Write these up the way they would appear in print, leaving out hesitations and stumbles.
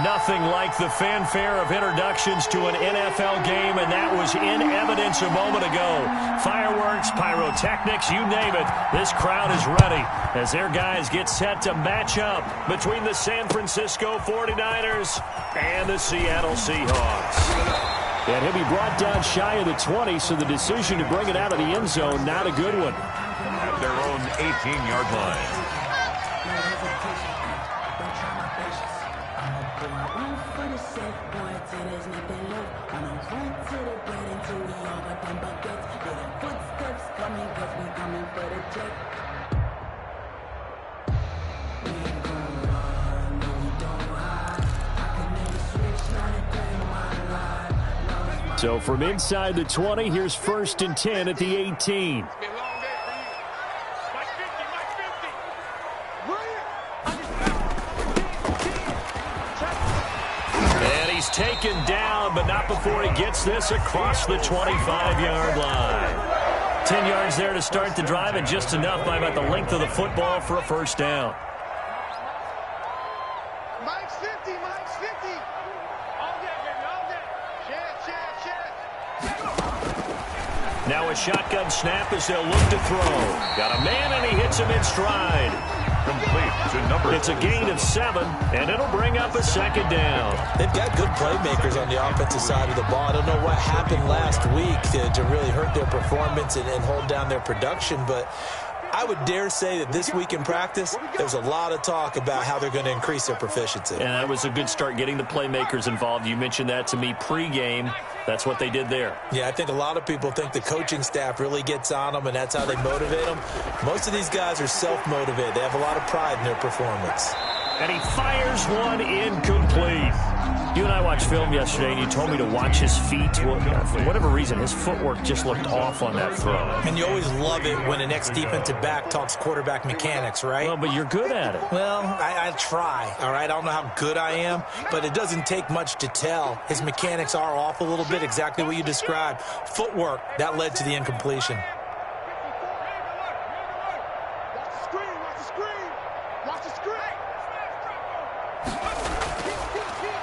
Nothing like the fanfare of introductions to an NFL game, and that was in evidence a moment ago. Fireworks, pyrotechnics, you name it. This crowd is ready as their guys get set to match up between the San Francisco 49ers and the Seattle Seahawks. And he'll be brought down shy of the 20, so the decision to bring it out of the end zone, not a good one. At their own 18-yard line. So from inside the 20, here's 1st and 10 at the 18. And he's taken down, but not before he gets this across the 25-yard line. 10 yards there to start the drive, and just enough by about the length of the football for a first down. Mike's 50, Mike's 50. All day, baby, all day. Now a shotgun snap as they'll look to throw. Got a man, and he hits him in stride. Complete to number. It's a gain of 7, and it'll bring up a second down. They've got good playmakers on the offensive side of the ball. I don't know what happened last week to really hurt their performance and hold down their production, but I would dare say that this week in practice, there's a lot of talk about how they're going to increase their proficiency. And that was a good start getting the playmakers involved. You mentioned that to me pregame. That's what they did there. Yeah, I think a lot of people think the coaching staff really gets on them, and that's how they motivate them. Most of these guys are self-motivated. They have a lot of pride in their performance. And he fires one incomplete. You and I watched film yesterday, and you told me to watch his feet. For whatever reason, his footwork just looked off on that throw. And you always love it when an ex-defensive back talks quarterback mechanics, right? Well, but you're good at it. Well, I try, all right? I don't know how good I am, but it doesn't take much to tell. His mechanics are off a little bit, exactly what you described. Footwork, that led to the incompletion.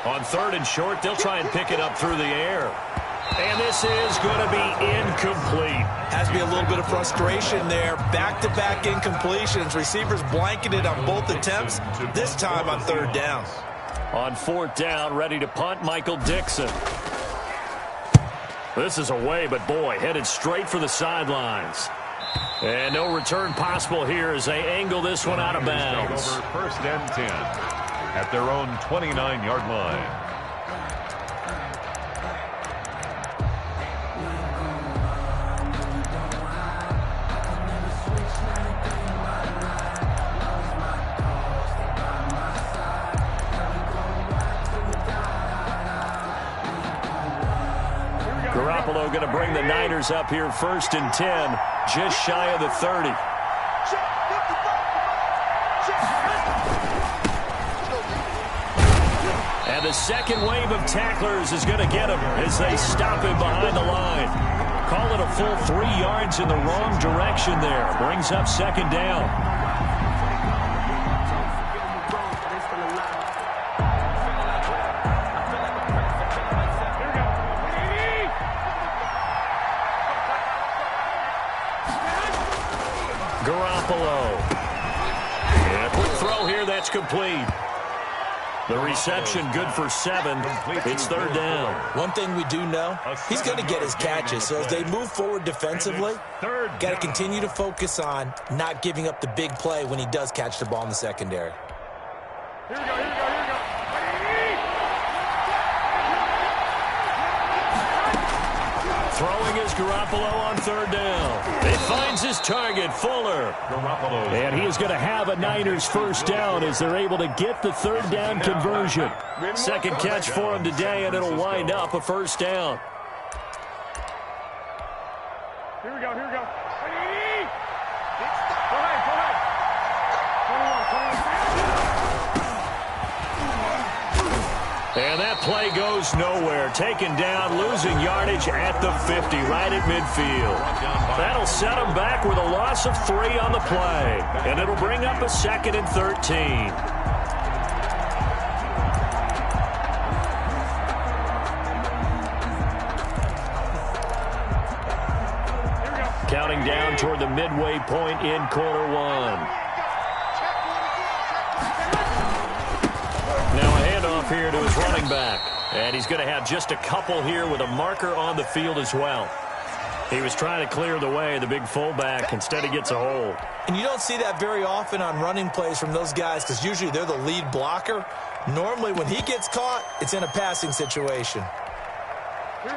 On 3rd and short, they'll try and pick it up through the air. And this is going to be incomplete. Has to be a little bit of frustration there. Back-to-back incompletions. Receivers blanketed on both attempts, this time on 3rd down. On 4th down, ready to punt, Michael Dixon. This is away, but boy, headed straight for the sidelines. And no return possible here as they angle this one out of bounds. Over 1st and 10 at their own 29-yard line. Garoppolo going to bring the Niners up here 1st and 10, just shy of the 30. And the second wave of tacklers is going to get him as they stop him behind the line. Call it a full 3 yards in the wrong direction there. Brings up 2nd down. Garoppolo. And a quick throw here, that's complete. The reception good for 7. It's 3rd down. One thing we do know, he's going to get his catches. So as they move forward defensively, got to continue to focus on not giving up the big play when he does catch the ball in the secondary. Here we go, here we go, here we go. Throwing is Garoppolo on 3rd down. It finds his target, Fuller. And he is going to have a Niners 1st down as they're able to get the 3rd down conversion. Second catch for him today, and it'll wind up a 1st down. Here we go, here we go. Go ahead, go ahead. 21. And that play goes nowhere. Taken down, losing yardage at the 50, right at midfield. That'll set them back with a loss of 3 on the play. And it'll bring up a 2nd and 13. down toward the midway point in quarter one. Now a handoff here to his running back. And he's going to have just a couple here with a marker on the field as well. He was trying to clear the way, the big fullback. Instead, he gets a hold. And you don't see that very often on running plays from those guys because usually they're the lead blocker. Normally, when he gets caught, it's in a passing situation.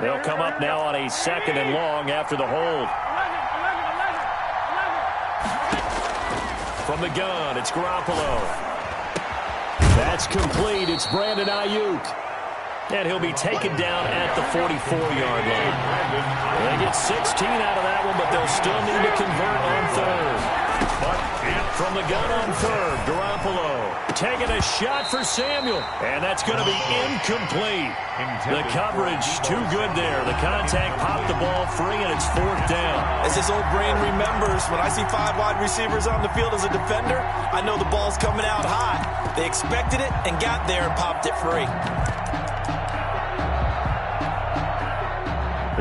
They'll come up now on a 2nd and long after the hold. From the gun, it's Garoppolo. That's complete. It's Brandon Ayuk. And he'll be taken down at the 44-yard line. They get 16 out of that one, but they'll still need to convert on 3rd. From the gun on 3rd, Garoppolo taking a shot for Samuel. And that's going to be incomplete. The coverage too good there. The contact popped the ball free, and it's 4th down. As his old brain remembers, when I see 5 wide receivers on the field as a defender, I know the ball's coming out high. They expected it and got there and popped it free.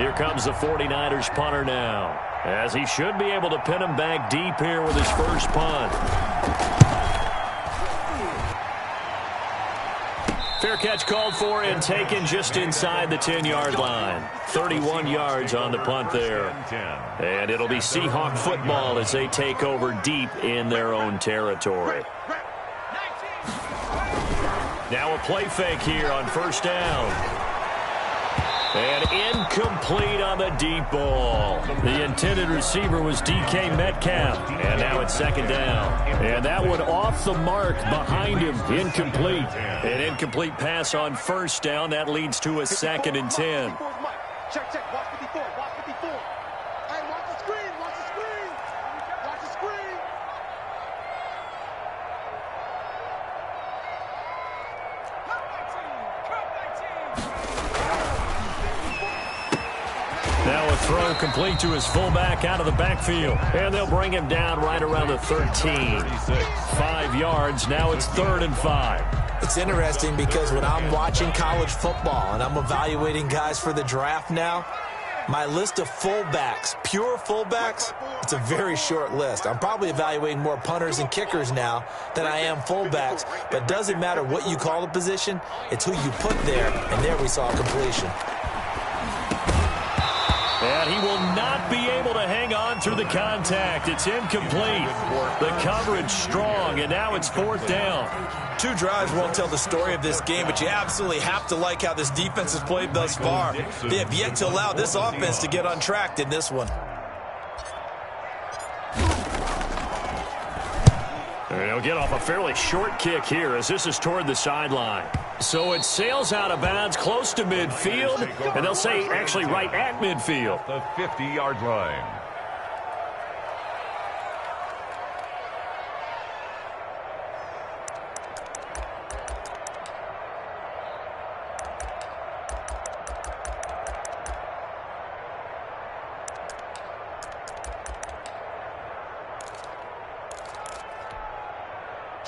Here comes the 49ers punter now, as he should be able to pin him back deep here with his first punt. Fair catch called for and taken just inside the 10-yard line. 31 yards on the punt there. And it'll be Seahawk football as they take over deep in their own territory. Now a play fake here on 1st down. And incomplete on the deep ball. The intended receiver was DK Metcalf. And now it's 2nd down. And that one off the mark behind him. Incomplete. An incomplete pass on 1st down. That leads to a 2nd and 10. Check, check. Watch 54. Watch 54. Hey, watch the screen. Watch the screen. Watch the screen. Now a throw complete to his fullback out of the backfield. And they'll bring him down right around the 13. 5 yards. Now it's 3rd and 5. It's interesting because when I'm watching college football and I'm evaluating guys for the draft now, my list of fullbacks, pure fullbacks, it's a very short list. I'm probably evaluating more punters and kickers now than I am fullbacks. But it doesn't matter what you call the position, it's who you put there. And there we saw a completion. And he will not be able to hang on through the contact. It's incomplete. The coverage strong, and now it's 4th down. 2 drives won't tell the story of this game, but you absolutely have to like how this defense has played thus far. They have yet to allow this offense to get untracked in this one. And he'll get off a fairly short kick here as this is toward the sideline. So it sails out of bounds close to midfield, and they'll say actually right at midfield. The 50-yard line.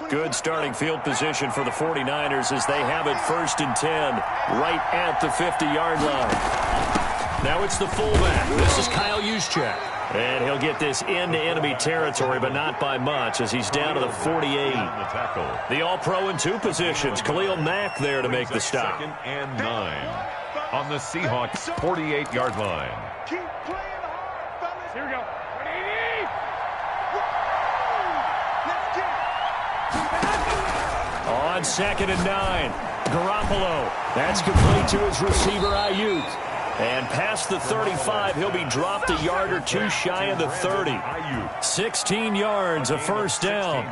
Good starting field position for the 49ers as they have it 1st and 10 right at the 50-yard line. Now it's the fullback. This is Kyle Juszczyk. And he'll get this into enemy territory, but not by much as he's down to the 48. The All-Pro in 2 positions. Khalil Mack there to make the stop. 2nd and 9 on the Seahawks 48-yard line. Keep playing hard, fellas. Here we go. On 2nd and 9, Garoppolo. That's complete to his receiver, Ayuk. And past the 35, he'll be dropped a yard or 2 shy of the 30. 16 yards, a 1st down.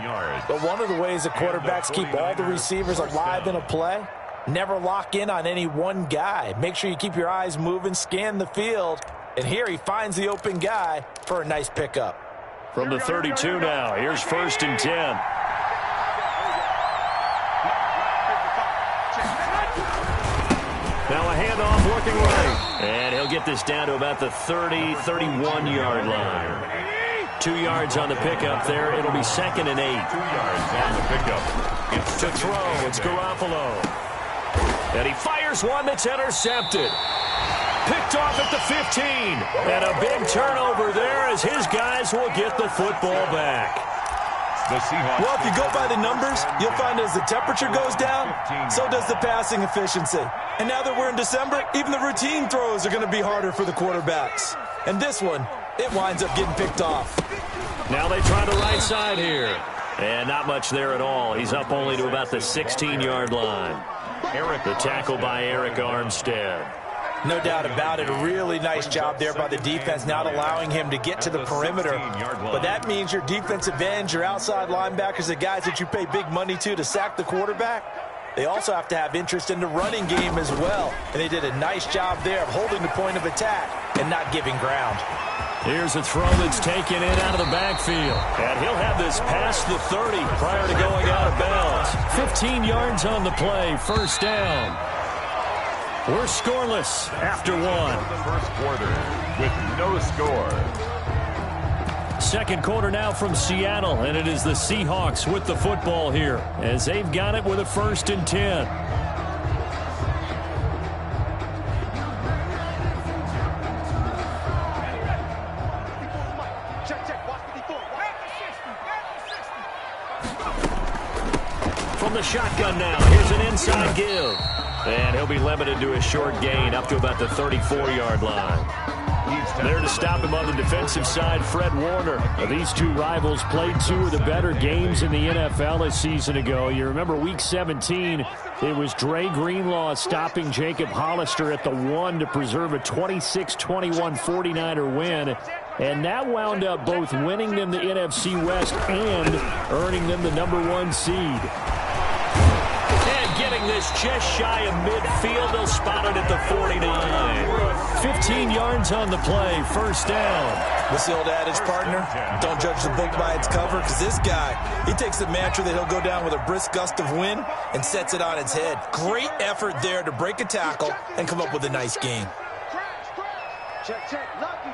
But one of the ways that quarterbacks keep all the receivers alive in a play, never lock in on any one guy. Make sure you keep your eyes moving, scan the field. And here he finds the open guy for a nice pickup. From the 32 now, here's 1st and 10. Now a handoff working right. And he'll get this down to about the 30, 31-yard line. 2 yards on the pickup there. It'll be 2nd and 8. 2 yards on the pickup. It's to throw. It's Garoppolo. And he fires one that's intercepted. Picked off at the 15. And a big turnover there as his guys will get the football back. Well, if you go by the numbers, you'll find as the temperature goes down, so does the passing efficiency. And now that we're in December, even the routine throws are going to be harder for the quarterbacks. And this one, it winds up getting picked off. Now they try the right side here. And not much there at all. He's up only to about the 16-yard line. The tackle by Eric Armstead. No doubt about it. A really nice job there by the defense, not allowing him to get to the perimeter. But that means your defensive ends, your outside linebackers, the guys that you pay big money to sack the quarterback, they also have to have interest in the running game as well. And they did a nice job there of holding the point of attack and not giving ground. Here's a throw that's taken in out of the backfield. And he'll have this past the 30 prior to going out of bounds. 15 yards on the play, first down. We're scoreless after one. The first quarter with no score. Second quarter now from Seattle, and it is the Seahawks with the football here as they've got it with a 1st and 10. From the shotgun now, here's an inside give. And he'll be limited to a short gain up to about the 34-yard line. There to stop him on the defensive side, Fred Warner. These two rivals played two of the better games in the NFL a season ago. You remember week 17, it was Dre Greenlaw stopping Jacob Hollister at the 1 to preserve a 26-21 49er win. And that wound up both winning them the NFC West and earning them the #1 seed. Getting this just shy of midfield. They'll spot it at the 49. 15 yards on the play, first down. What's the old adage, partner? Don't judge the book by its cover, because this guy, he takes the mantra that he'll go down with a brisk gust of wind and sets it on its head. Great effort there to break a tackle and come up with a nice gain. Check, lucky.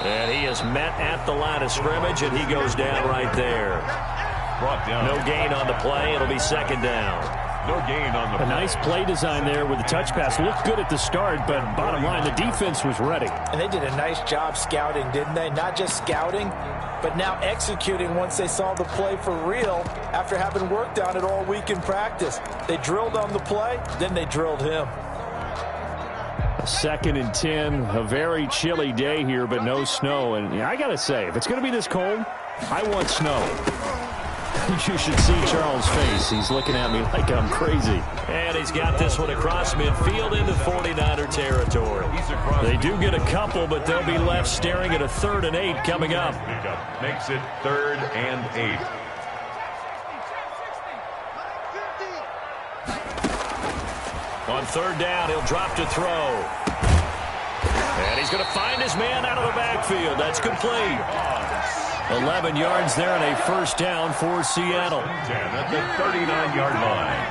And he is met at the line of scrimmage, and he goes down right there. Brought down. No gain on the play. It'll be second down. No gain on the play. A nice play design there with the touch pass. Looked good at the start, but bottom line, the defense was ready. And they did a nice job scouting, didn't they? Not just scouting, but now executing once they saw the play for real after having worked on it all week in practice. They drilled on the play, then they drilled him. 2nd and 10, a very chilly day here, but no snow. And I got to say, if it's going to be this cold, I want snow. You should see Charles' face. He's looking at me like I'm crazy. And he's got this one across midfield into 49er territory. They do get a couple, but they'll be left staring at a 3rd and 8 coming up. Makes it 3rd and 8. On 3rd down, he'll drop to throw. And he's going to find his man out of the backfield. That's complete. 11 yards there and a first down for Seattle. 10 at the 39-yard line.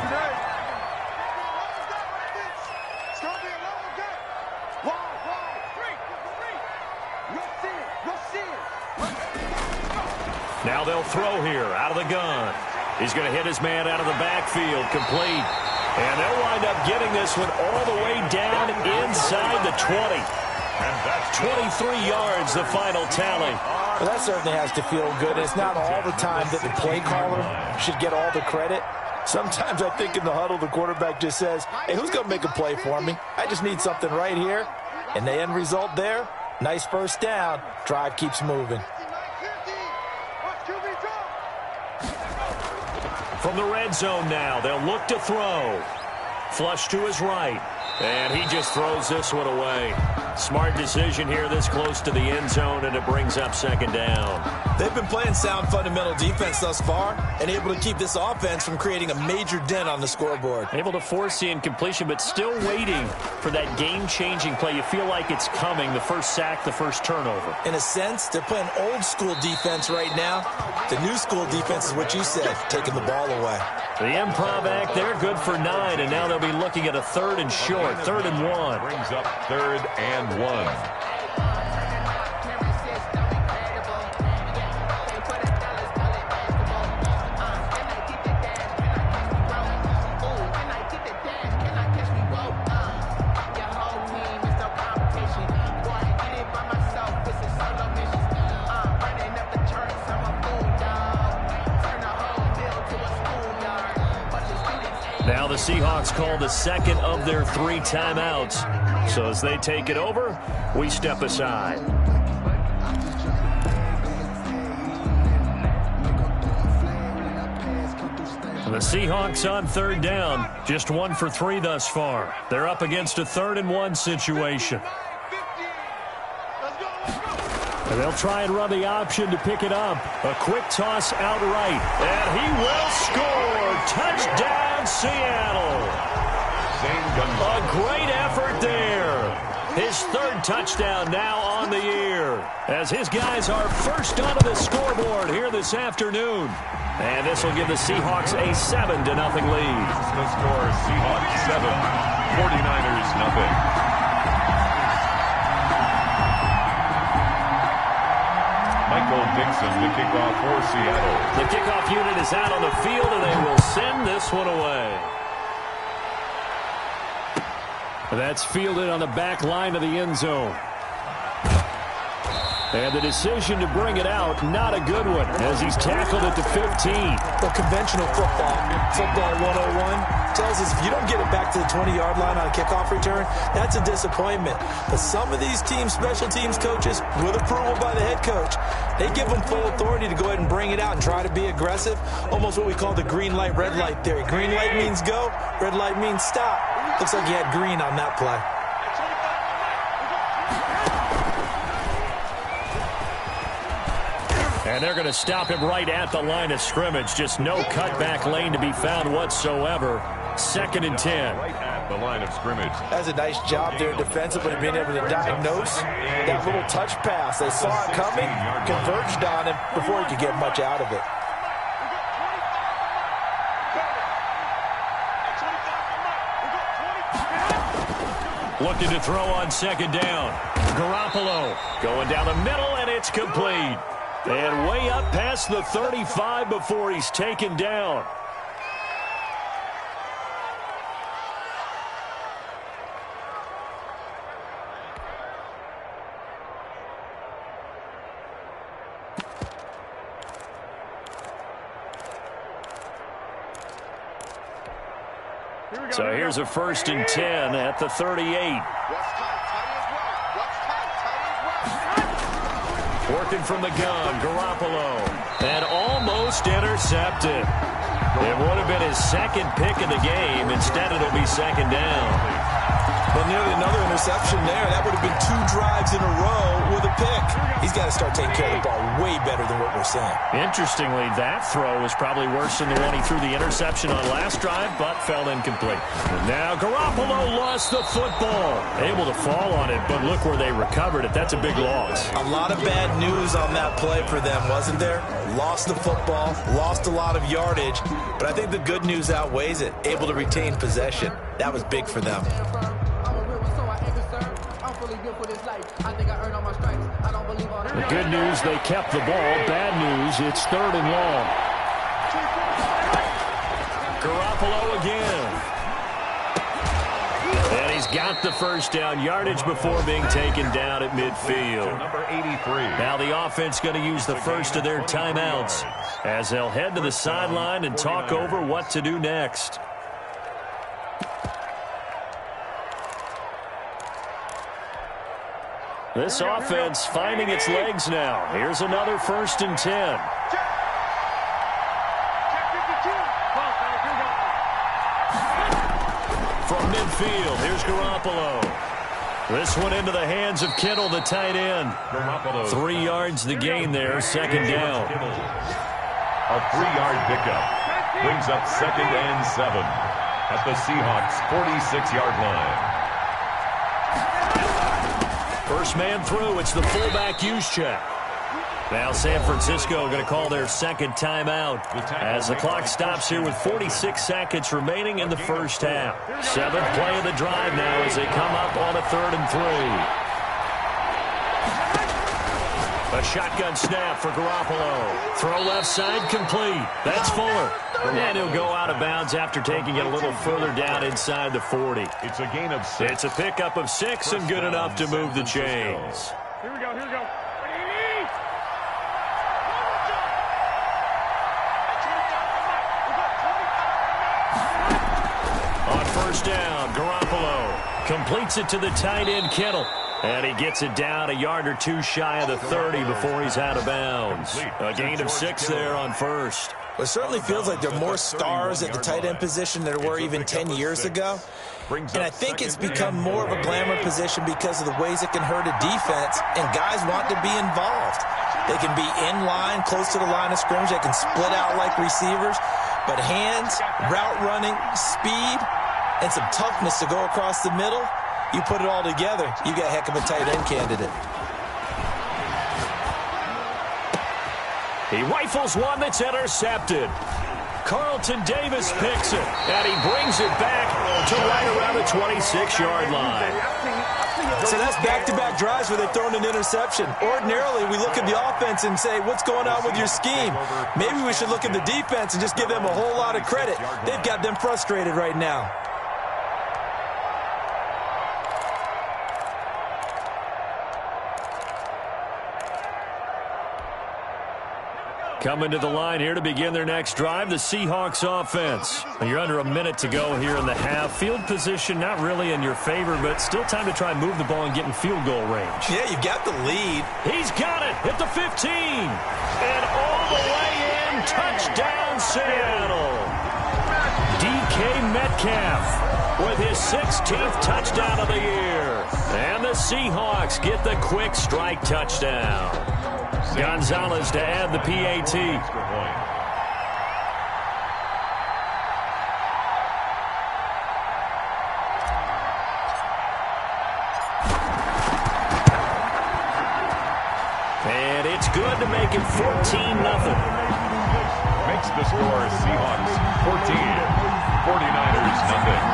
Now they'll throw here out of the gun. He's going to hit his man out of the backfield. Complete. And they'll wind up getting this one all the way down inside the 20. And that's 23 yards, the final tally. Well, that certainly has to feel good. It's not all the time that the play caller should get all the credit. Sometimes I think in the huddle, the quarterback just says, hey, who's going to make a play for me? I just need something right here. And the end result there, nice first down. Drive keeps moving. From the red zone now, they'll look to throw. Flush to his right. And he just throws this one away. Smart decision here this close to the end zone, and it brings up second down. They've been playing sound fundamental defense thus far and able to keep this offense from creating a major dent on the scoreboard. Able to force the incompletion, but still waiting for that game-changing play. You feel like it's coming, the first sack, the first turnover. In a sense, they're playing old-school defense right now. The new school defense is what you said, taking the ball away. The improv act there, good for 9, and now they'll be looking at a 3rd and short, 3rd and 1. Brings up 3rd and 1. Now the Seahawks call the second of their 3 timeouts. So as they take it over, we step aside. The Seahawks on 3rd down, just 1 for 3 thus far. They're up against a 3rd and 1 situation. And they'll try and run the option to pick it up. A quick toss outright. And he will score. Touchdown, Seattle. A great effort there. His 3rd touchdown now on the year. As his guys are first onto the scoreboard here this afternoon. And this will give the Seahawks a 7-0 lead. The score, Seahawks 7, 49ers 0. Michael Dixon, the kickoff for Seattle. The kickoff unit is out on the field, and they will send this one away. That's fielded on the back line of the end zone. And the decision to bring it out, not a good one, as he's tackled at the 15. The conventional football 101, tells us if you don't get it back to the 20-yard line on a kickoff return, that's a disappointment. But some of these teams, special teams coaches, with approval by the head coach, they give them full authority to go ahead and bring it out and try to be aggressive. Almost what we call the green light, red light theory. Green light means go, red light means stop. Looks like he had green on that play. And they're going to stop him right at the line of scrimmage. Just no cutback lane to be found whatsoever. 2nd and 10. Right at the line of scrimmage. That's a nice job there defensively, being able to diagnose that little touch pass. They saw it coming, converged on him before he could get much out of it. Looking to throw on 2nd down. Garoppolo going down the middle, and it's complete. And way up past the 35 before he's taken down. So here's a 1st and 10 at the 38. Working from the gun, Garoppolo. And almost intercepted. It would have been his 2nd pick of the game. Instead, it'll be 2nd down. But nearly another interception there. That would have been 2 drives in a row with a pick. He's got to start taking care of the ball way better than what we're seeing. Interestingly, that throw was probably worse than the one he threw the interception on last drive, but fell incomplete. Now Garoppolo lost the football. Able to fall on it, but look where they recovered it. That's a big loss. A lot of bad news on that play for them, wasn't there? Lost the football, lost a lot of yardage, but I think the good news outweighs it. Able to retain possession. That was big for them. The good news, they kept the ball. Bad news, it's 3rd and long. Garoppolo again. And he's got the 1st down. Yardage before being taken down at midfield. Number 83. Now the offense going to use the first of their timeouts as they'll head to the sideline and talk over what to do next. This offense finding its legs now. Here's another 1st and 10. From midfield, here's Garoppolo. This one into the hands of Kittle, the tight end. 3 yards the gain there, 2nd down. A 3-yard pickup brings up 2nd and 7 at the Seahawks' 46-yard line. First man through, it's the fullback use check. Now San Francisco going to call their 2nd timeout as the clock stops here with 46 seconds remaining in the first half. 7th play of the drive now as they come up on a 3rd and 3. A shotgun snap for Garoppolo. Throw left side complete. That's Fuller. And he'll go out of bounds after taking it a little further down inside the 40. It's a gain of 6. It's a pickup of 6 and good enough to move the chains. Here we go, here we go. first down. Garoppolo completes it to the tight end, Kittle. And he gets it down a yard or two shy of the 30 before he's out of bounds. A gain of 6 there on first. Well, it certainly feels like there are more stars at the tight end position than there were even 10 years ago. And I think it's become more of a glamour position because of the ways it can hurt a defense, and guys want to be involved. They can be in line, close to the line of scrimmage. They can split out like receivers. But hands, route running, speed, and some toughness to go across the middle, you put it all together, you got a heck of a tight end candidate. He rifles one that's intercepted. Carlton Davis picks it, and he brings it back to right around the 26-yard line. So that's back-to-back drives where they're throwing an interception. Ordinarily, we look at the offense and say, what's going on with your scheme? Maybe we should look at the defense and just give them a whole lot of credit. They've got them frustrated right now. Coming to the line here to begin their next drive, the Seahawks offense. You're under a minute to go here in the half. Field position not really in your favor, but still time to try and move the ball and get in field goal range. Yeah, you got the lead. He's got it at the 15. And all the way in, touchdown Seattle. DK Metcalf with his 16th touchdown of the year. And the Seahawks get the quick strike touchdown. Gonzalez to add the PAT. And it's good to make it 14-0. Makes the score Seahawks 14, 49ers nothing.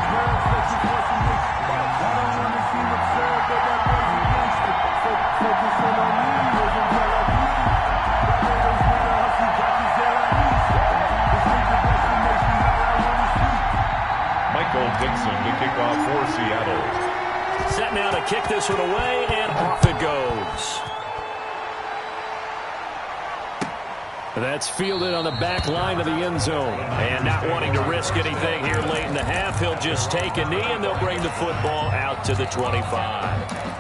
Dixon to kick off for Seattle. Set now to kick this one away, and off it goes. That's fielded on the back line of the end zone. And not wanting to risk anything here late in the half, he'll just take a knee, and they'll bring the football out to the 25.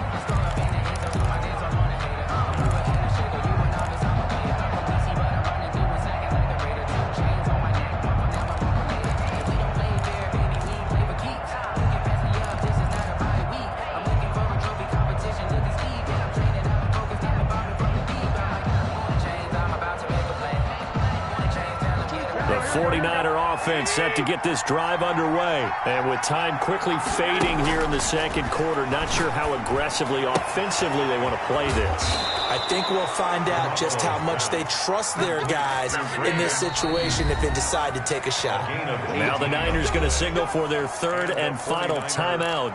The 49er offense set to get this drive underway. And with time quickly fading here in the second quarter, not sure how aggressively, offensively they want to play this. I think we'll find out just how much they trust their guys in this situation if they decide to take a shot. Now the Niners going to signal for their third and final timeout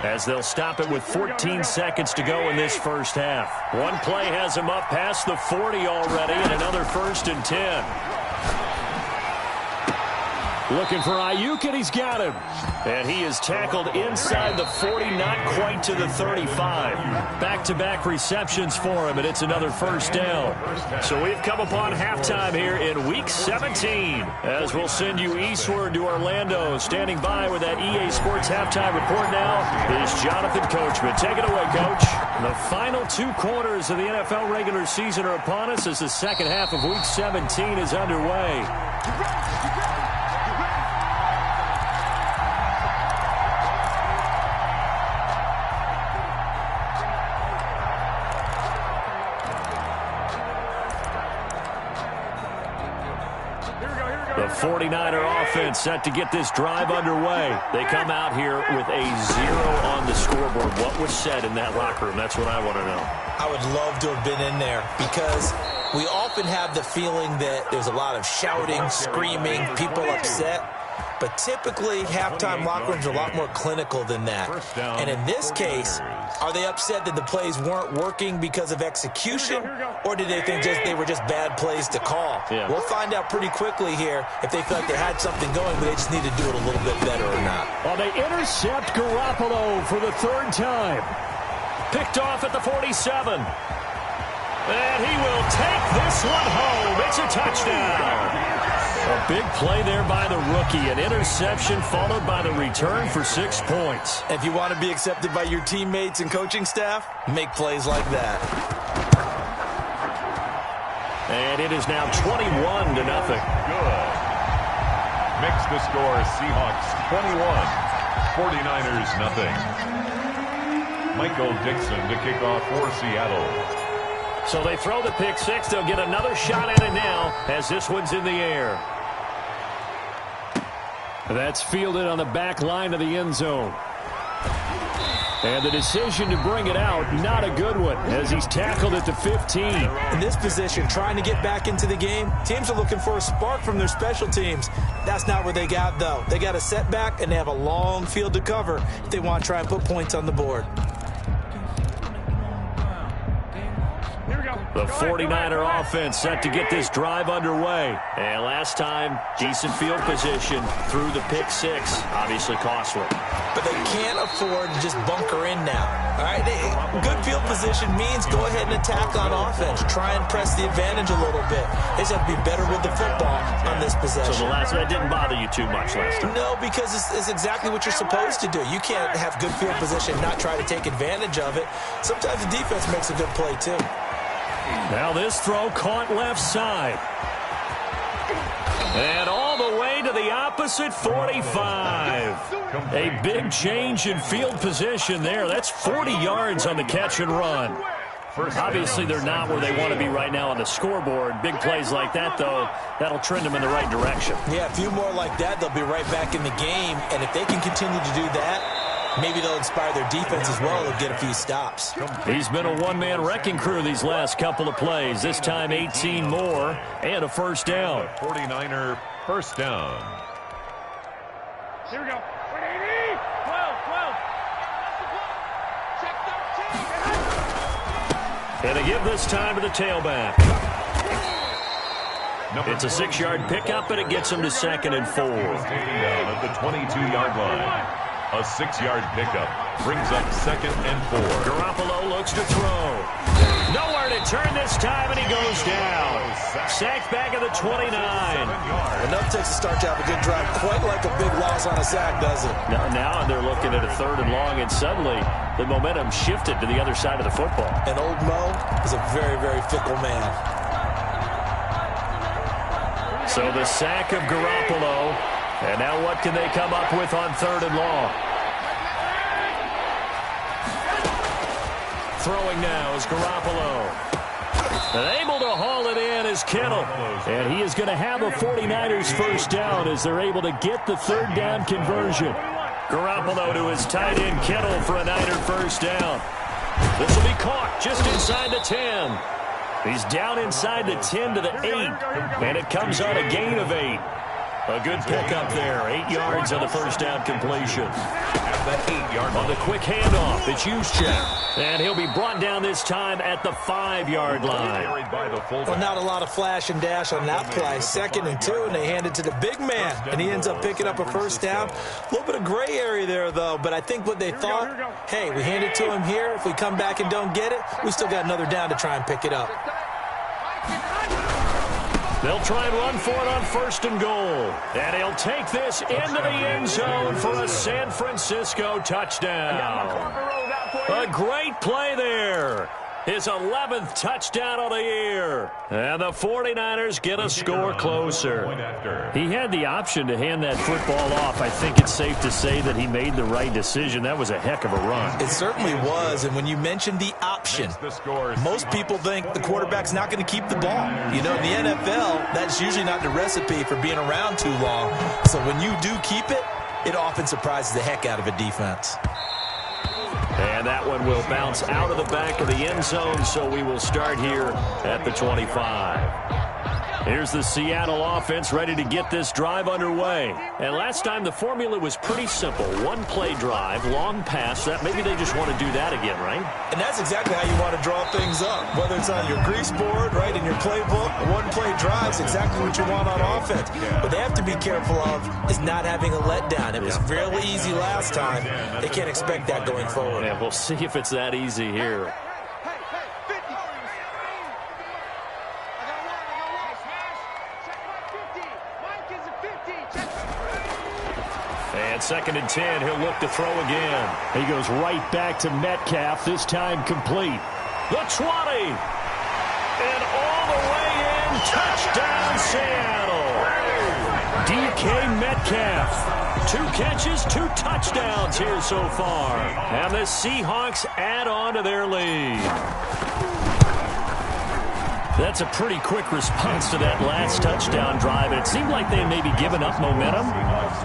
as they'll stop it with 14 seconds to go in this first half. One play has them up past the 40 already, and another 1st and 10. Looking for Ayuk, and he's got him. And he is tackled inside the 40, not quite to the 35. Back-to-back receptions for him, and it's another first down. So we've come upon halftime here in Week 17. As we'll send you eastward to Orlando. Standing by with that EA Sports halftime report now is Jonathan Coachman. Take it away, Coach. The final 2 quarters of the NFL regular season are upon us as the second half of Week 17 is underway. The 49er offense set to get this drive underway. They come out here with a 0 on the scoreboard. What was said in that locker room? That's what I want to know. I would love to have been in there because we often have the feeling that there's a lot of shouting, screaming, people upset. But typically, halftime locker rooms are a lot more clinical than that. And in this case, are they upset that the plays weren't working because of execution, or did they think they were just bad plays to call? Yeah. We'll find out pretty quickly here if they felt like they had something going, but they just need to do it a little bit better or not. Well, they intercept Garoppolo for the 3rd time. Picked off at the 47. And he will take this one home. It's a touchdown. A big play there by the rookie. An interception followed by the return for 6 points. If you want to be accepted by your teammates and coaching staff, make plays like that. And it is now 21-0. Good. Makes the score Seahawks 21, 49ers nothing. Michael Dixon to kick off for Seattle. So they throw the pick six. They'll get another shot at it now as this one's in the air. That's fielded on the back line of the end zone. And the decision to bring it out, not a good one, as he's tackled at the 15. In this position, trying to get back into the game, teams are looking for a spark from their special teams. That's not what they got, though. They got a setback, and they have a long field to cover if they want to try and put points on the board. The 49er offense set to get this drive underway. And last time, decent field position through the pick six. Obviously costly. But they can't afford to just bunker in now. All right, good field position means go ahead and attack on offense. Try and press the advantage a little bit. They just have to be better with the football on this possession. So the last one didn't bother you too much last time? No, because it's exactly what you're supposed to do. You can't have good field position and not try to take advantage of it. Sometimes the defense makes a good play, too. Now this throw caught left side. And all the way to the opposite 45. A big change in field position there. That's 40 yards on the catch and run. Obviously, they're not where they want to be right now on the scoreboard. Big plays like that, though, that'll trend them in the right direction. Yeah, a few more like that, they'll be right back in the game. And if they can continue to do that, maybe they'll inspire their defense as well. They'll get a few stops. He's been a one-man wrecking crew these last couple of plays. This time 18 more and a first down. 49er first down. Here we go. 180. 12. Check 13. And they give this time to the tailback. It's a 6-yard pickup, and it gets him to 2nd and 4. Taken down at the 22-yard line. A 6-yard pickup brings up 2nd and 4. Garoppolo looks to throw. Nowhere to turn this time, and he goes down. Sacked back at the 29. Enough takes to start to have a good drive. Quite like a big loss on a sack, does it? Now they're looking at a 3rd and long, and suddenly the momentum shifted to the other side of the football. And old Mo is a very, very fickle man. So the sack of Garoppolo. And now what can they come up with on 3rd and long? Throwing now is Garoppolo. And able to haul it in is Kittle. And he is going to have a 49ers first down as they're able to get the 3rd down conversion. Garoppolo to his tight end Kittle for a Niner first down. This will be caught just inside the 10. He's down inside the 10 to the 8. And it comes on a gain of 8. A good pickup there. 8 yards on the first down completion. At that 8-yard line. On the quick handoff, it's Juszczyk. And he'll be brought down this time at the 5-yard line. Well, not a lot of flash and dash on that play. 2nd and 2, and they hand it to the big man. And he ends up picking up a first down. A little bit of gray area there, though. But I think what they thought, hey, we hand it to him here. If we come back and don't get it, we still got another down to try and pick it up. They'll try and run for it on 1st and goal. And he'll take this into the end zone for a San Francisco touchdown. A great play there. His 11th touchdown of the year. And the 49ers get a score closer. He had the option to hand that football off. I think it's safe to say that he made the right decision. That was a heck of a run. It certainly was. And when you mentioned the option, most people think the quarterback's not going to keep the ball. You know, in the NFL, that's usually not the recipe for being around too long. So when you do keep it, it often surprises the heck out of a defense. And that one will bounce out of the back of the end zone, so we will start here at the 25. Here's the Seattle offense ready to get this drive underway. And last time the formula was pretty simple. One-play drive, long pass. That maybe they just want to do that again, right? And that's exactly how you want to draw things up. Whether it's on your grease board, right, in your playbook, one-play drive is exactly what you want on offense. What they have to be careful of is not having a letdown. It was real easy last time. They can't expect that going forward. Yeah, we'll see if it's that easy here. And 2nd and 10, he'll look to throw again. He goes right back to Metcalf, this time complete. The 20. And all the way in, touchdown Seattle. DK Metcalf. 2 catches, 2 touchdowns here so far. And the Seahawks add on to their lead. That's a pretty quick response to that last touchdown drive. And it seemed like they had maybe given up momentum,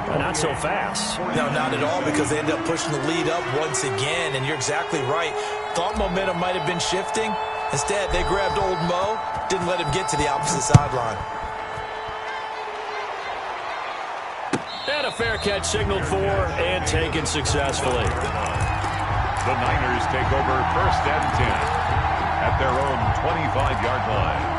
but not so fast. No, not at all, because they ended up pushing the lead up once again. And you're exactly right. Thought momentum might have been shifting. Instead, they grabbed old Mo, didn't let him get to the opposite sideline. And a fair catch signaled for and taken successfully. The Niners take over 1st and 10 at their own 25-yard line.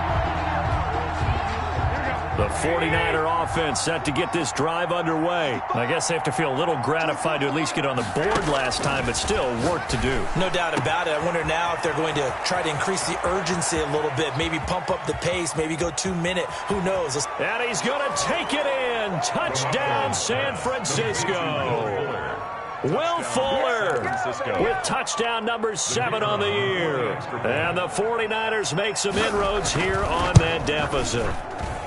The 49er offense set to get this drive underway. I guess they have to feel a little gratified to at least get on the board last time, but still work to do. No doubt about it. I wonder now if they're going to try to increase the urgency a little bit, maybe pump up the pace, maybe go 2-minute. Who knows? And he's going to take it in. Touchdown, San Francisco. Will Fuller with touchdown number 7 on the year. And the 49ers make some inroads here on that deficit.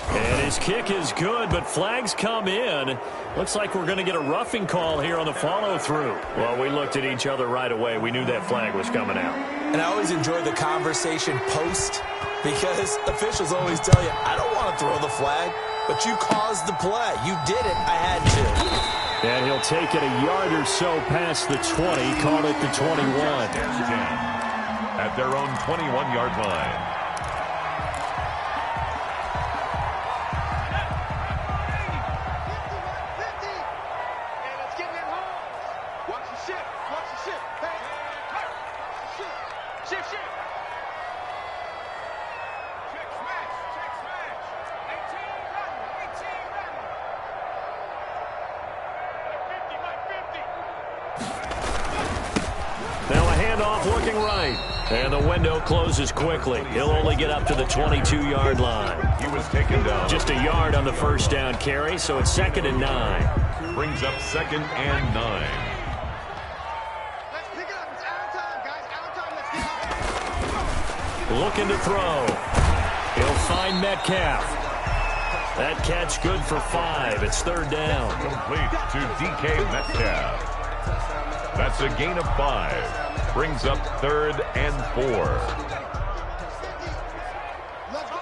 And his kick is good, but flags come in. Looks like we're going to get a roughing call here on the follow-through. Well, we looked at each other right away. We knew that flag was coming out. And I always enjoy the conversation post, because officials always tell you, I don't want to throw the flag, but you caused the play. You did it. I had to. And he'll take it a yard or so past the 20, call it the 21. At their own 21-yard line. Looking right. And the window closes quickly. He'll only get up to the 22-yard line. He was taken down. Just a yard on the first down carry, so it's 2nd and 9. Brings up 2nd and 9. Let's pick it up. It's out of time, guys. Out of time. Let's get it. Looking to throw. He'll find Metcalf. That catch good for 5. It's 3rd down. Complete to DK Metcalf. That's a gain of 5. Brings up 3rd and 4. Let's go.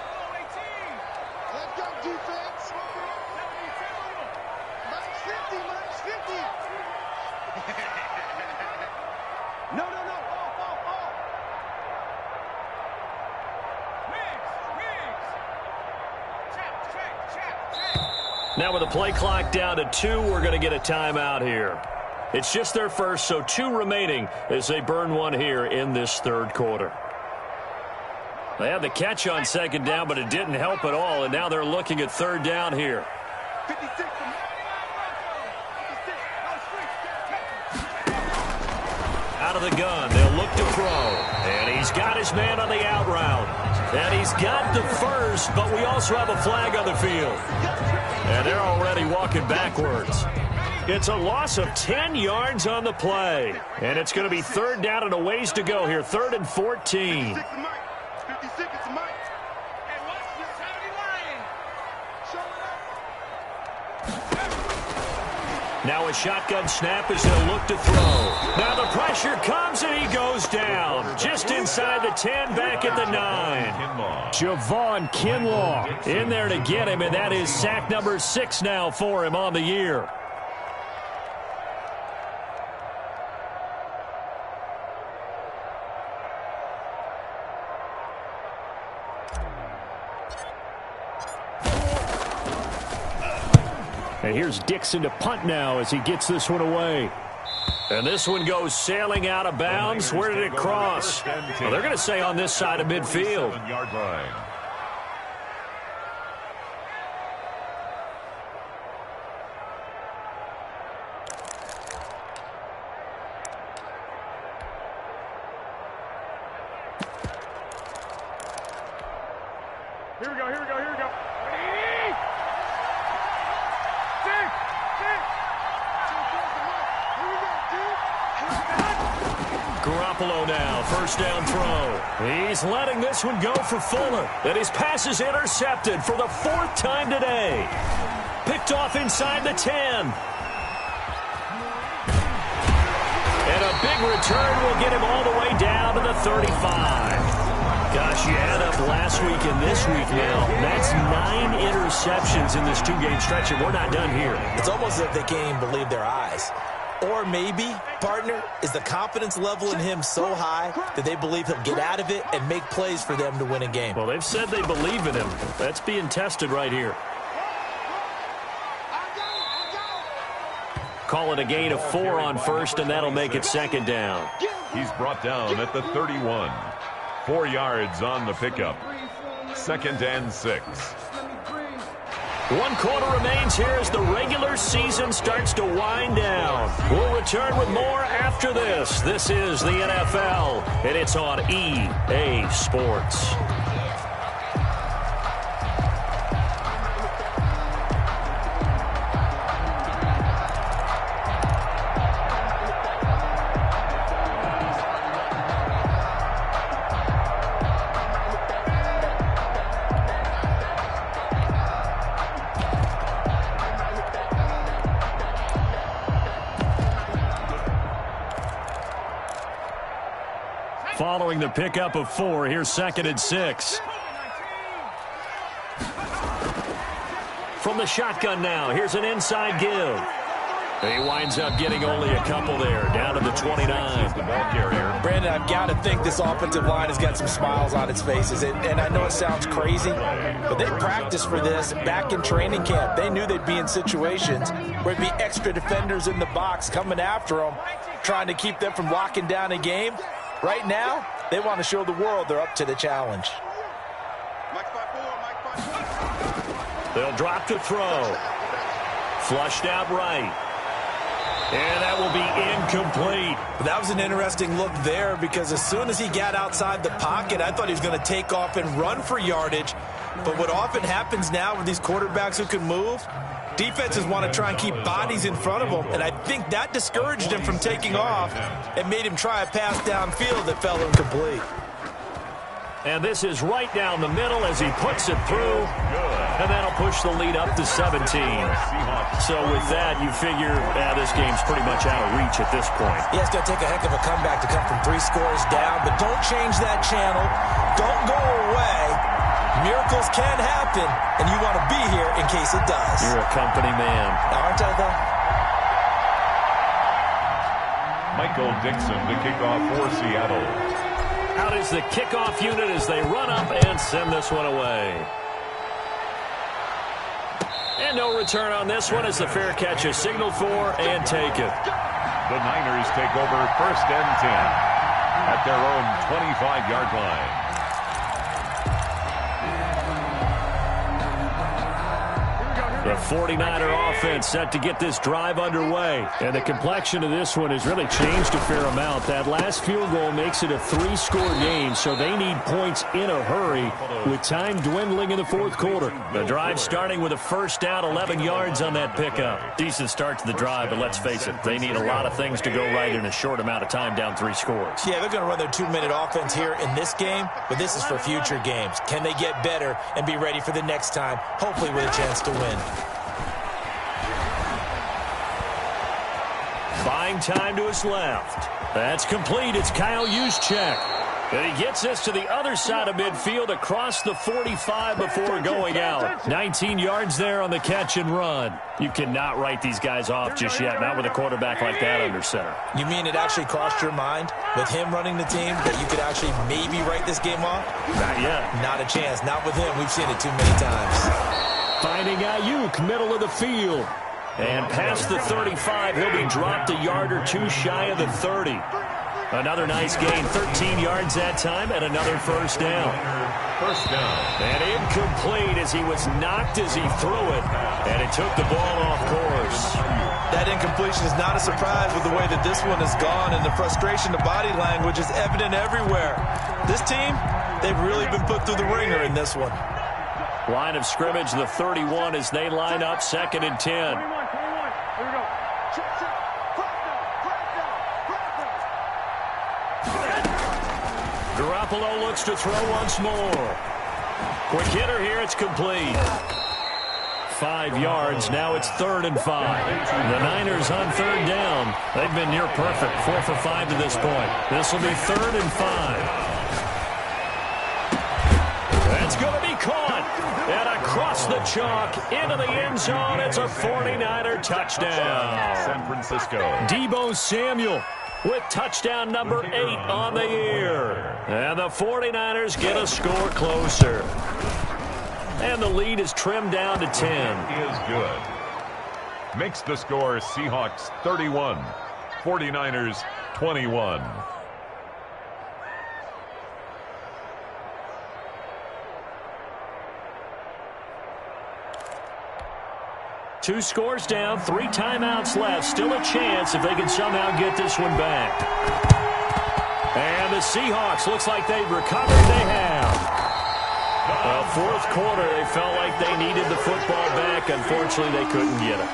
Let's go, defense. Minus 50, minus 50. No. Ball. Wings. Now with the play clock down to 2, we're going to get a timeout here. It's just their first, so 2 remaining as they burn 1 here in this 3rd quarter. They had the catch on 2nd down, but it didn't help at all, and now they're looking at 3rd down here. 56. Out of the gun, they'll look to throw. And he's got his man on the out route. And he's got the first, but we also have a flag on the field. And they're already walking backwards. It's a loss of 10 yards on the play. And it's going to be 3rd down and a ways to go here. 3rd and 14. 56 is Mike. And watch this Saudi Lion. Show it up. Now a shotgun snap as they'll look to throw. Now the pressure comes and he goes down. Just inside the 10, back at the 9. Javon Kinlaw in there to get him, and that is sack number 6 now for him on the year. And here's Dixon to punt now as he gets this one away. And this one goes sailing out of bounds. Where did it cross? Well, they're going to say on this side of midfield. Yard line. Here we go. Garoppolo now, first down throw. He's letting this one go for Fuller. And his pass is intercepted for the fourth time today. Picked off inside the 10. And a big return will get him all the way down to the 35. Gosh, you add up last week and this week now. That's 9 interceptions in this 2-game stretch, and we're not done here. It's almost as if they can't even believe their eyes. Or maybe, partner, is the confidence level in him so high that they believe he'll get out of it and make plays for them to win a game. Well, they've said they believe in him. That's being tested right here. Call it a gain of 4 on first, and that'll make it second down. He's brought down at the 31. 4 yards on the pickup. 2nd and 6. 1 quarter remains here as the regular season starts to wind down. We'll return with more after this. This is the NFL, and it's on EA Sports. Following the pickup of 4, here's 2nd and 6. From the shotgun now, here's an inside give. He winds up getting only a couple there, down to the 29. The ball carrier. Brandon, I've got to think this offensive line has got some smiles on its faces. And I know it sounds crazy, but they practiced for this back in training camp. They knew they'd be in situations where it'd be extra defenders in the box coming after them, trying to keep them from locking down a game. Right now, they want to show the world they're up to the challenge. They'll drop to throw. Flushed out right. And that will be incomplete. That was an interesting look there because as soon as he got outside the pocket, I thought he was going to take off and run for yardage. But what often happens now with these quarterbacks who can move, defenses want to try and keep bodies in front of them, and I think that discouraged him from taking off and made him try a pass downfield that fell incomplete. And this is right down the middle as he puts it through, and that'll push the lead up to 17. So with that, you figure this game's pretty much out of reach at this point. Yeah, it's going to take a heck of a comeback to come from 3 scores down, but don't change that channel. Don't go away. Miracles can happen, and you want to be here in case it does. You're a company man. Aren't I, though? Michael Dixon to kick off for Seattle. Out is the kickoff unit as they run up and send this one away. And no return on this one as the fair catch is signaled for and taken. The Niners take over 1st and 10 at their own 25-yard line. The 49er offense set to get this drive underway. And the complexion of this one has really changed a fair amount. That last field goal makes it a 3-score game, so they need points in a hurry with time dwindling in the 4th quarter. The drive starting with a first down, 11 yards on that pickup. Decent start to the drive, but let's face it, they need a lot of things to go right in a short amount of time down 3 scores. Yeah, they're going to run their 2-minute offense here in this game, but this is for future games. Can they get better and be ready for the next time, hopefully with a chance to win? Buying time to his left. That's complete. It's Kyle Juszczyk. And he gets this to the other side of midfield across the 45 before going out. 19 yards there on the catch and run. You cannot write these guys off just yet, not with a quarterback like that under center. You mean it actually crossed your mind with him running the team that you could actually maybe write this game off? Not yet. Not a chance. Not with him. We've seen it too many times. Finding Ayuk, middle of the field. And past the 35, he'll be dropped a yard or 2 shy of the 30. Another nice gain, 13 yards that time, and another first down. First down. And incomplete as he was knocked as he threw it, and it took the ball off course. That incompletion is not a surprise with the way that this one has gone, and the frustration, the body language is evident everywhere. This team, they've really been put through the ringer in this one. Line of scrimmage, the 31 as they line up, 2nd and 10. Garoppolo looks to throw once more. Quick hitter here. It's complete. 5 yards. Now it's 3rd and 5. The Niners on 3rd down. They've been near perfect. 4 for 5 to this point. This will be 3rd and 5. That's going to be caught. And across the chalk into the end zone. It's a 49er touchdown. San Francisco. Deebo Samuel with touchdown number 8 on the year. And the 49ers get a score closer. And the lead is trimmed down to 10. Is good. Makes the score Seahawks 31, 49ers 21. Two scores down, 3 timeouts left. Still a chance if they can somehow get this one back. And the Seahawks, looks like they've recovered. They have. Fourth quarter, they felt like they needed the football back. Unfortunately, they couldn't get it.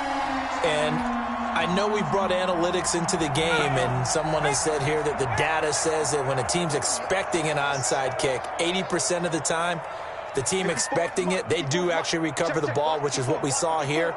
And I know we brought analytics into the game, and someone has said here that the data says that when a team's expecting an onside kick, 80% of the time, the team expecting it, they do actually recover the ball, which is what we saw here.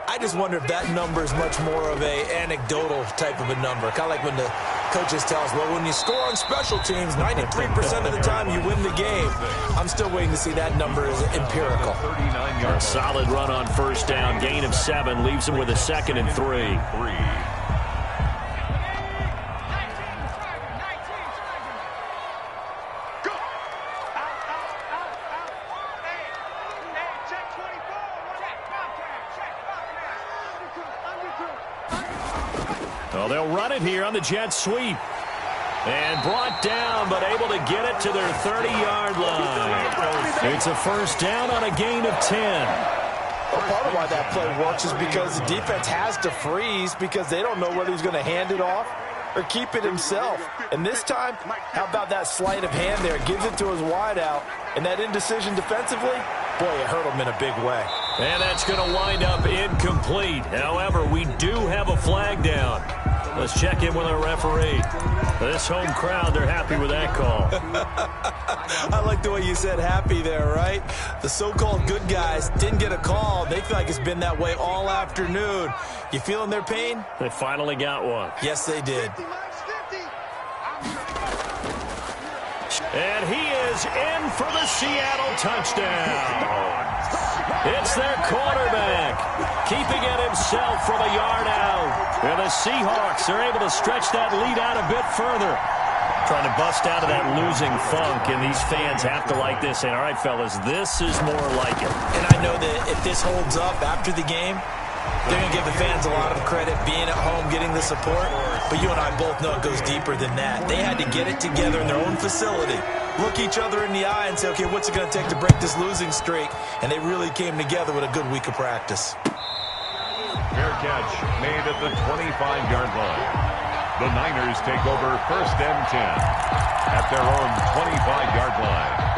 I just wonder if that number is much more of a anecdotal type of a number. Kind of like when the coaches tell us, well, when you score on special teams, 93% of the time you win the game. I'm still waiting to see that number is empirical. A solid run on 1st down. Gain of 7 leaves them with a 2nd and 3. Well, they'll run it here on the jet sweep. And brought down, but able to get it to their 30-yard line. It's a 1st down on a gain of 10. Well, part of why that play works is because the defense has to freeze because they don't know whether he's going to hand it off or keep it himself. And this time, how about that sleight of hand there? Gives it to his wideout. And that indecision defensively, boy, it hurt him in a big way. And that's going to wind up incomplete. However, we do have a flag down. Let's check in with our referee. This home crowd, they're happy with that call. I like the way you said happy there, right? The so-called good guys didn't get a call. They feel like it's been that way all afternoon. You feeling their pain? They finally got one. Yes, they did. And he is in for the Seattle touchdown. It's their quarterback, keeping it himself from a yard out. And the Seahawks are able to stretch that lead out a bit further. Trying to bust out of that losing funk, and these fans have to like this. And all right, fellas, this is more like it. And I know that if this holds up after the game, they're going to give the fans a lot of credit being at home, getting the support. But you and I both know it goes deeper than that. They had to get it together in their own facility, look each other in the eye and say, okay, what's it going to take to break this losing streak? And they really came together with a good week of practice. Fair catch made at the 25-yard line. The Niners take over 1st and 10 at their own 25-yard line.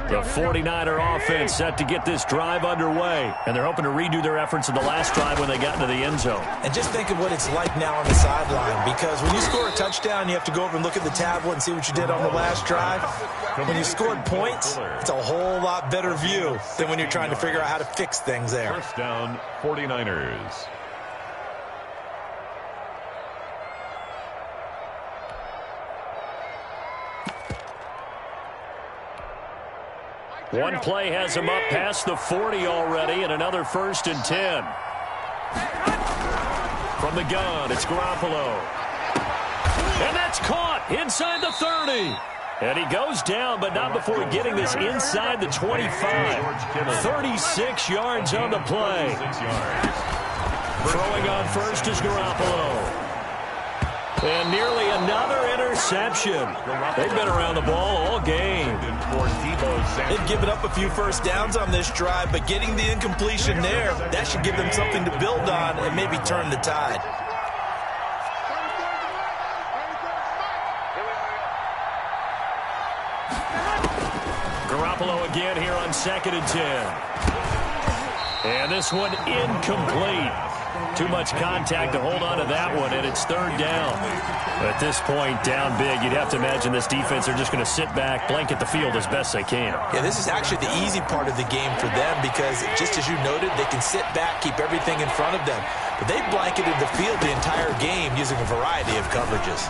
The 49er offense set to get this drive underway. And they're hoping to redo their efforts in the last drive when they got into the end zone. And just think of what it's like now on the sideline. Because when you score a touchdown, you have to go over and look at the tablet and see what you did on the last drive. When you scored points, it's a whole lot better view than when you're trying to figure out how to fix things there. 1st down, 49ers. One play has him up past the 40 already, and another 1st and 10. From the gun, it's Garoppolo. And that's caught inside the 30. And he goes down, but not before getting this inside the 25. 36 yards on the play. Throwing on first is Garoppolo. And nearly another interception. They've been around the ball all game. They've given up a few first downs on this drive, but getting the incompletion there, that should give them something to build on and maybe turn the tide. Garoppolo again here on 2nd and 10. And this one incomplete. Too much contact to hold on to that one, and it's 3rd down. At this point, down big, you'd have to imagine this defense are just going to sit back, blanket the field as best they can. Yeah, this is actually the easy part of the game for them because, just as you noted, they can sit back, keep everything in front of them. But they blanketed the field the entire game using a variety of coverages.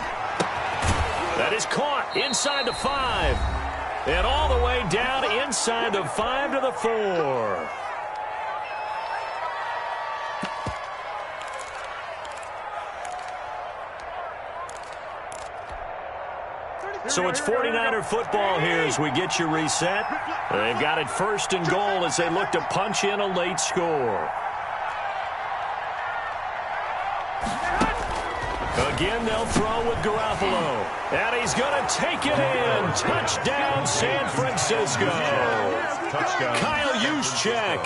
That is caught inside the 5. And all the way down inside the 5 to the 4. So it's 49er football here as we get you reset. They've got it 1st and goal as they look to punch in a late score. Again, they'll throw with Garoppolo. And he's going to take it in. Touchdown, San Francisco. Touchdown. Kyle Juszczyk,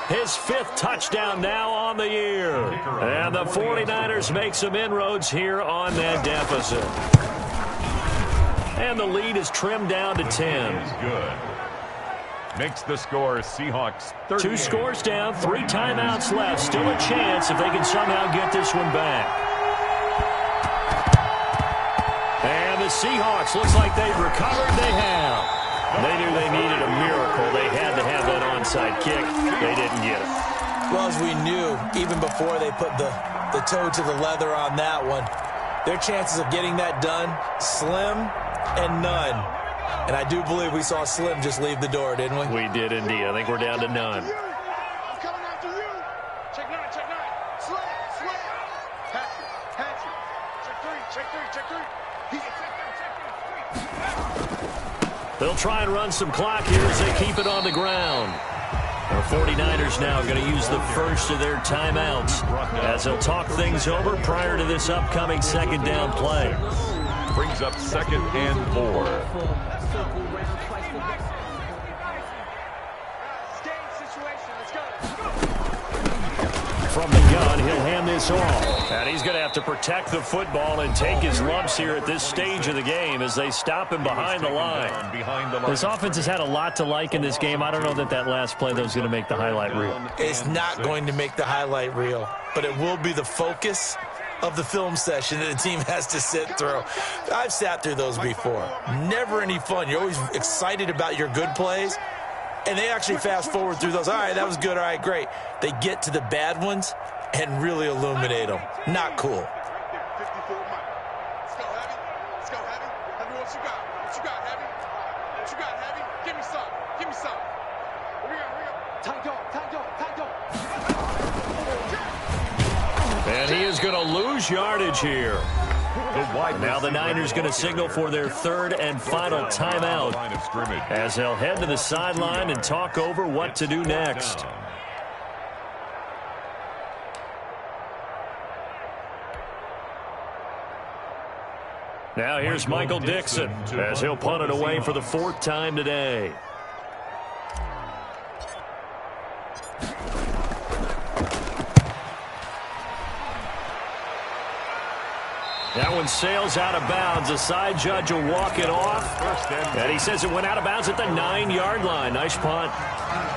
his 5th touchdown now on the year. And the 49ers make some inroads here on that deficit. And the lead is trimmed down to 10. Good. Makes the score Seahawks 38. 2 scores down, 3 timeouts left. Still a chance if they can somehow get this one back. And the Seahawks, looks like they've recovered. They have. They knew they needed a miracle. They had to have that onside kick. They didn't get it. Well, as we knew, even before they put the toe to the leather on that one, their chances of getting that done, slim and none. And I do believe we saw Slim just leave the door, didn't we? We did indeed. I think we're down to none. I'm coming after you. Check 9, check 9. Slam. Patrick. Check 3. They'll try and run some clock here as they keep it on the ground. The 49ers now going to use the first of their timeouts as they'll talk things over prior to this upcoming 2nd down play. Brings up 2nd and 4. From the gun, he'll hand this off. And he's going to have to protect the football and take his lumps here at this stage of the game as they stop him behind the line. This offense has had a lot to like in this game. I don't know that last play, though, is going to make the highlight reel. It's not going to make the highlight reel, but it will be the focus of the film session that the team has to sit through. I've sat through those before. Never any fun. You're always excited about your good plays, and they actually fast forward through those. All right, that was good. All right, great. They get to the bad ones and really illuminate them. Not cool. 54 Mike. Let's go, Heavy. Heavy, what you got? What you got, Heavy? Give me some. Here we go. Tight dog. And he is going to lose yardage here. Now the Niners going to signal for their 3rd and final timeout as they'll head to the sideline and talk over what to do next. Now here's Michael Dixon as he'll punt it away for the 4th time today. That one sails out of bounds. The side judge will walk it off. And he says it went out of bounds at the 9-yard line. Nice punt.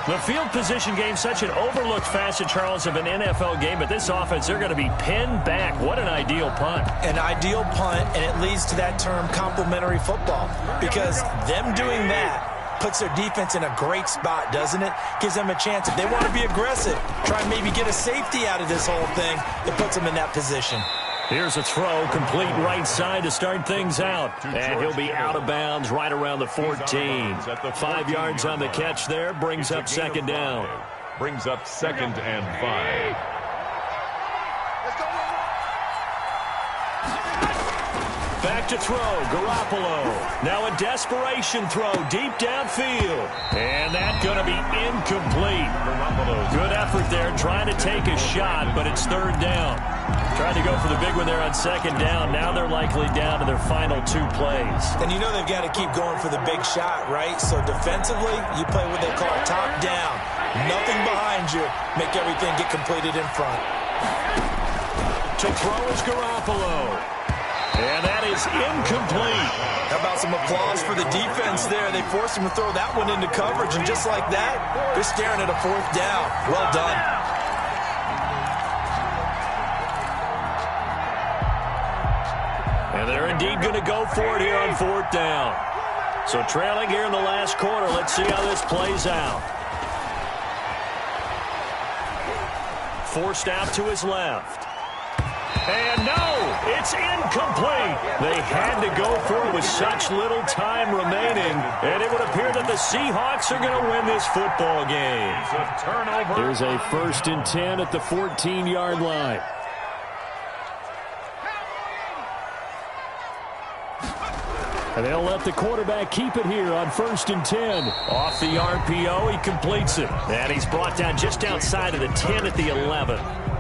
The field position game, such an overlooked facet, Charles, of an NFL game. But this offense, they're going to be pinned back. What an ideal punt. An ideal punt, and it leads to that term complementary football. Because them doing that puts their defense in a great spot, doesn't it? Gives them a chance. If they want to be aggressive, try and maybe get a safety out of this whole thing, it puts them in that position. Here's a throw, complete right side to start things out. And he'll be out of bounds right around the 14. 5 yards on the catch there, brings up 2nd down. Brings up 2nd and 5. Back to throw, Garoppolo. Now a desperation throw deep downfield. And that's going to be incomplete. Good effort there trying to take a shot, but it's 3rd down. Tried to go for the big one there on second down. Now they're likely down to their final 2 plays. And you know they've got to keep going for the big shot, right? So defensively, you play what they call top down. Nothing behind you. Make everything get completed in front. To throw is Garoppolo. And that is incomplete. How about some applause for the defense there? They forced him to throw that one into coverage, and just like that, they're staring at a 4th down. Well done. And they're indeed going to go for it here on 4th down. So trailing here in the last quarter. Let's see how this plays out. Forced out to his left. And no, it's incomplete. They had to go for it with such little time remaining. And it would appear that the Seahawks are going to win this football game. There's a 1st and 10 at the 14-yard line. And they'll let the quarterback keep it here on 1st and 10. Off the RPO, he completes it. And he's brought down just outside of the 10 at the 11.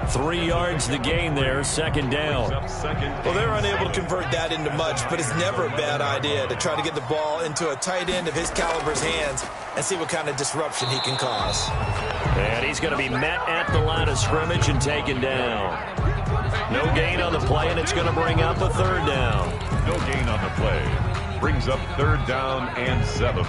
3 yards to gain there, 2nd down. Well, they're unable to convert that into much, but it's never a bad idea to try to get the ball into a tight end of his caliber's hands and see what kind of disruption he can cause. And he's going to be met at the line of scrimmage and taken down. No gain on the play, and it's going to bring up a 3rd down. No gain on the play. Brings up 3rd down and 7.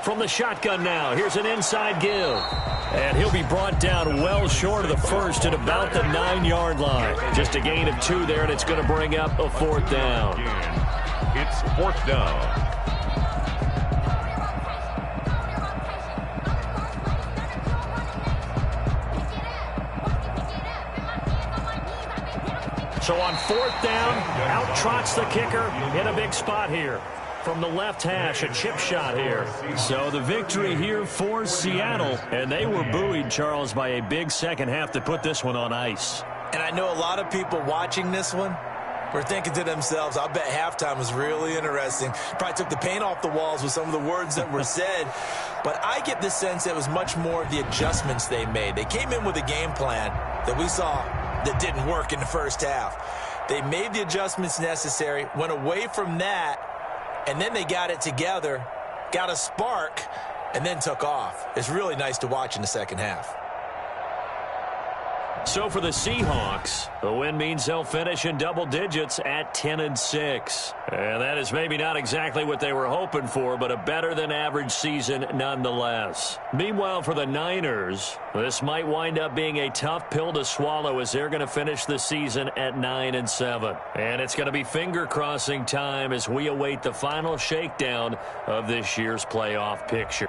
From the shotgun now, here's an inside give. And he'll be brought down well short of the 1st at about the 9-yard line. Just a gain of 2 there, and it's going to bring up a 4th down. It's 4th down. So on 4th down, out trots the kicker in a big spot here. From the left hash, a chip shot here. So the victory here for Seattle. And they were buoyed, Charles, by a big second half to put this one on ice. And I know a lot of people watching this one were thinking to themselves, I bet halftime was really interesting. Probably took the paint off the walls with some of the words that were said. But I get the sense it was much more of the adjustments they made. They came in with a game plan that we saw that didn't work in the first half. They made the adjustments necessary, went away from that, and then they got it together, got a spark, and then took off. It's really nice to watch in the second half. So for the Seahawks, the win means they'll finish in double digits at 10-6. And that is maybe not exactly what they were hoping for, but a better than average season nonetheless. Meanwhile, for the Niners, this might wind up being a tough pill to swallow as they're going to finish the season at 9-7. And it's going to be finger-crossing time as we await the final shakedown of this year's playoff picture.